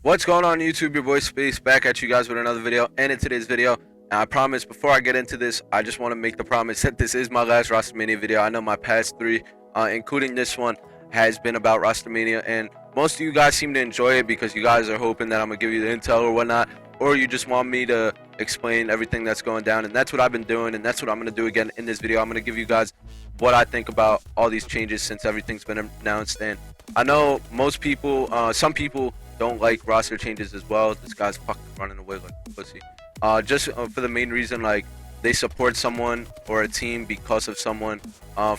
What's going on YouTube? Your boy Space back at you guys with another video. And in today's video, now I promise before I get into this, I just want to make the promise that this is my last Rostermania video. I know my past three, including this one, has been about Rostermania, and most of you guys seem to enjoy it because you guys are hoping that I'm gonna give you the intel or whatnot, or you just want me to explain everything that's going down, and that's what I've been doing, and that's what I'm gonna do again in this video. I'm gonna give you guys what I think about all these changes since everything's been announced. And I know most people, some people don't like roster changes as well. This guy's fucking running away like a pussy. Just for the main reason, like, they support someone or a team because of someone.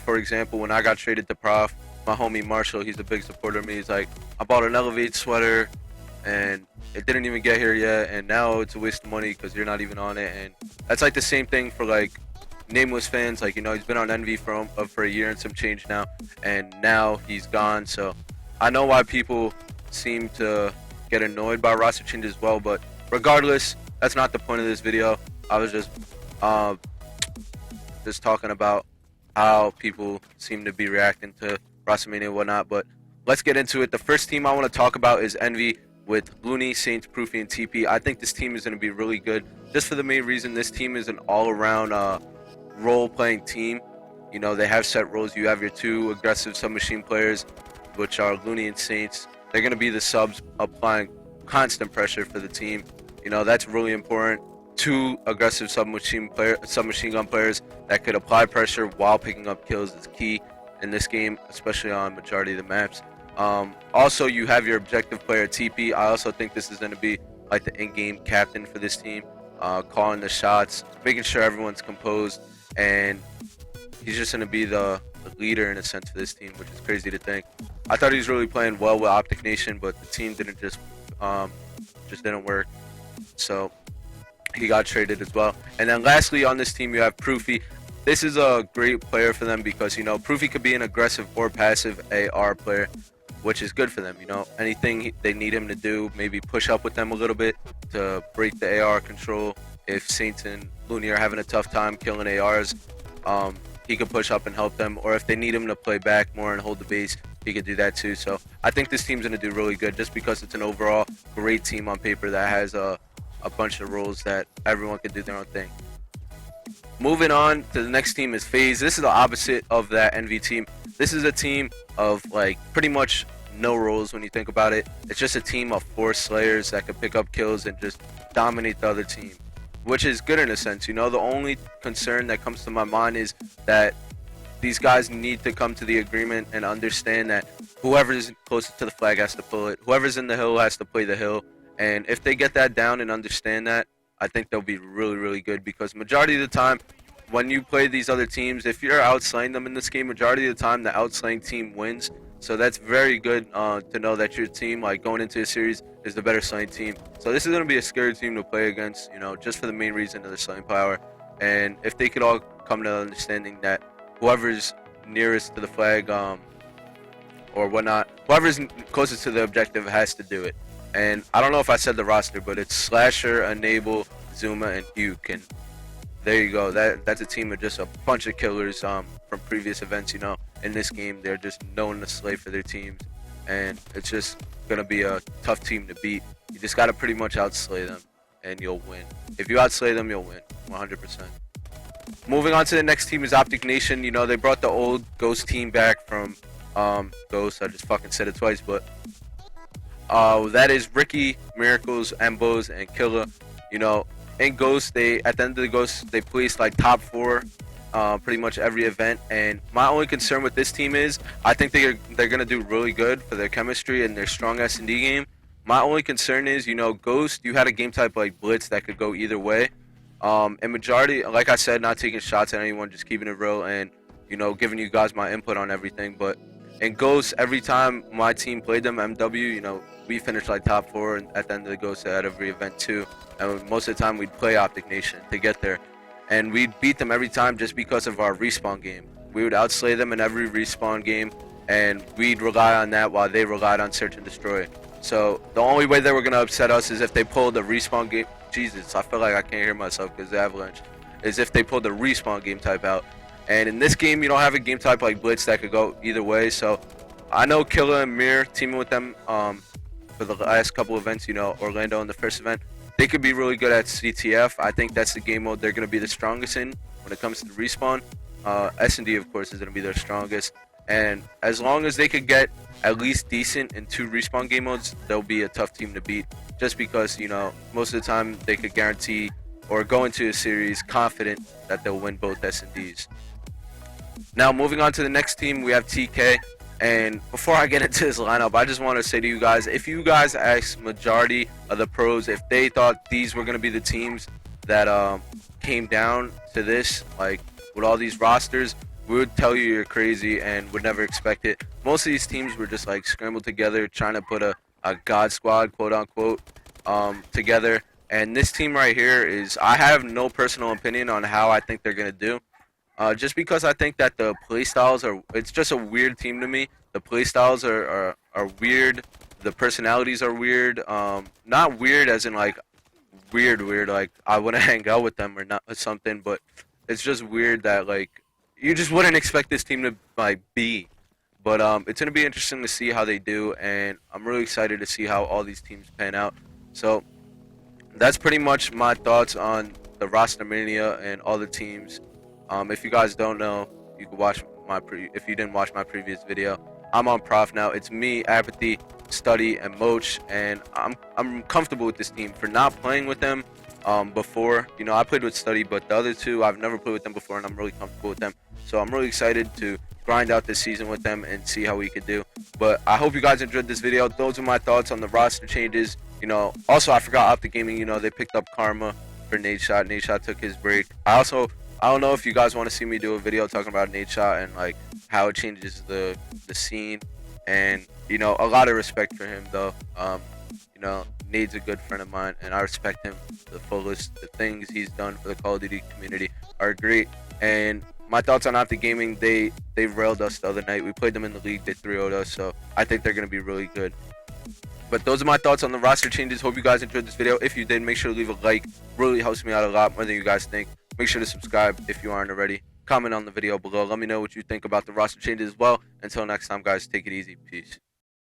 For example, when I got traded to Prof, my homie Marshall, he's a big supporter of me. He's like, I bought an Elevate sweater and it didn't even get here yet, and now it's a waste of money because you're not even on it. And that's like the same thing for like Nameless fans. Like, you know, he's been on Envy for a year and some change now, and now he's gone. So I know why people seem to get annoyed by roster changes as well, but regardless, that's not the point of this video. I was just talking about how people seem to be reacting to Rostermania and whatnot. But let's get into it. The first team I want to talk about is Envy with Looney, Saints, Proofy, and TP. I think this team is going to be really good, just for the main reason this team is an all-around role-playing team. You know, they have set roles. You have your two aggressive submachine players, which are Looney and Saints. They're going to be the subs applying constant pressure for the team. You know, that's really important. Two aggressive submachine gun players that could apply pressure while picking up kills is key in this game, especially on majority of the maps. Also, you have your objective player TP. I also think this is going to be like the in-game captain for this team, calling the shots, making sure everyone's composed, and he's just going to be the leader in a sense for this team, which is crazy to think. I thought he was really playing well with Optic Nation, but the team didn't just didn't work, so he got traded as well. And then lastly on this team, you have Proofy. This is a great player for them because, you know, Proofy could be an aggressive or passive AR player, which is good for them. You know, anything they need him to do, maybe push up with them a little bit to break the AR control. If Saints and Looney are having a tough time killing ARs, he could push up and help them. Or if they need him to play back more and hold the base, he could do that too. So I think this team's going to do really good just because it's an overall great team on paper that has a bunch of roles that everyone can do their own thing. Moving on to the next team is FaZe. This is the opposite of that Envy team. This is a team of like pretty much no roles when you think about it. It's just a team of 4 slayers that can pick up kills and just dominate the other team, which is good in a sense. You know, the only concern that comes to my mind is that these guys need to come to the agreement and understand that whoever's closest to the flag has to pull it. Whoever's in the hill has to play the hill. And if they get that down and understand that, I think they'll be really, really good, because majority of the time when you play these other teams, if you're outslaying them in this game, majority of the time the outslaying team wins. So that's very good to know that your team, like going into a series, is the better slaying team. So this is going to be a scary team to play against, you know, just for the main reason of the slaying power. And if they could all come to understanding that whoever's nearest to the flag or whatnot, whoever's closest to the objective has to do it. And I don't know if I said the roster, but it's Slasher, Enable, Zuma, and Uke. And there you go. That's a team of just a bunch of killers from previous events. You know, in this game, they're just known to slay for their teams, and it's just gonna be a tough team to beat. You just gotta pretty much outslay them, and you'll win. If you outslay them, you'll win 100%. Moving on to the next team is Optic Nation. You know, they brought the old Ghost team back from Ghost. I just fucking said it twice, but that is Ricky, Miracles, Embos, and Killa. You know, in Ghost, at the end of the Ghost, they placed like top 4 pretty much every event. And my only concern with this team is I think they're gonna do really good for their chemistry and their strong S&D game. My only concern is, you know, Ghost, you had a game type like Blitz that could go either way. And majority, like I said, not taking shots at anyone, just keeping it real and, you know, giving you guys my input on everything. But in Ghost, every time my team played them, MW, you know, we finished like top 4 and at the end of the Ghost at every event too. And most of the time we'd play Optic Nation to get there. And we'd beat them every time just because of our respawn game. We would outslay them in every respawn game, and we'd rely on that while they relied on search and destroy. So the only way they were going to upset us is if they pulled the respawn game. Jesus, I feel like I can't hear myself because the Avalanche. Is if they pulled the respawn game type out. And in this game, you don't have a game type like Blitz that could go either way. So I know Killa and Mir teaming with them for the last couple events, Orlando in the first event. They could be really good at CTF. I think that's the game mode they're going to be the strongest in when it comes to the respawn. S&D, of course, is going to be their strongest. And as long as they could get at least decent in 2 respawn game modes, they'll be a tough team to beat. Just because, most of the time they could guarantee or go into a series confident that they'll win both S&Ds. Now, moving on to the next team, we have TK. And before I get into this lineup, I just want to say to you guys, if you guys asked majority of the pros if they thought these were going to be the teams that came down to this, like with all these rosters, we would tell you you're crazy and would never expect it. Most of these teams were just like scrambled together, trying to put a god squad, quote unquote, together. And this team right here is, I have no personal opinion on how I think they're going to do. Just because I think that the playstyles it's just a weird team to me. The playstyles are weird. The personalities are weird. Not weird as in like weird, like I wouldn't hang out with them or not or something, but it's just weird that like you just wouldn't expect this team to like be. But it's gonna be interesting to see how they do, and I'm really excited to see how all these teams pan out. So that's pretty much my thoughts on the Rostermania and all the teams. If you guys don't know, you can watch if you didn't watch my previous video. I'm on Prof now. It's me, Apathy, Study, and Moch, and I'm comfortable with this team for not playing with them before. I played with Study, but the other two I've never played with them before, and I'm really comfortable with them. So I'm really excited to grind out this season with them and see how we could do. But I hope you guys enjoyed this video. Those are my thoughts on the roster changes. Also I forgot Optic Gaming. They picked up Karma for Nadeshot. Nadeshot took his break. I don't know if you guys want to see me do a video talking about Nadeshot and like how it changes the scene, and a lot of respect for him though. Nade's a good friend of mine, and I respect him the fullest. The things he's done for the Call of Duty community are great. And my thoughts on Optic Gaming, they railed us the other night. We played them in the league, they 3-0'd us, so I think they're gonna be really good. But those are my thoughts on the roster changes. Hope you guys enjoyed this video. If you did, make sure to leave a like. Really helps me out a lot, more than you guys think. Make sure to subscribe if you aren't already. Comment on the video below. Let me know what you think about the roster changes as well. Until next time, guys, take it easy. Peace.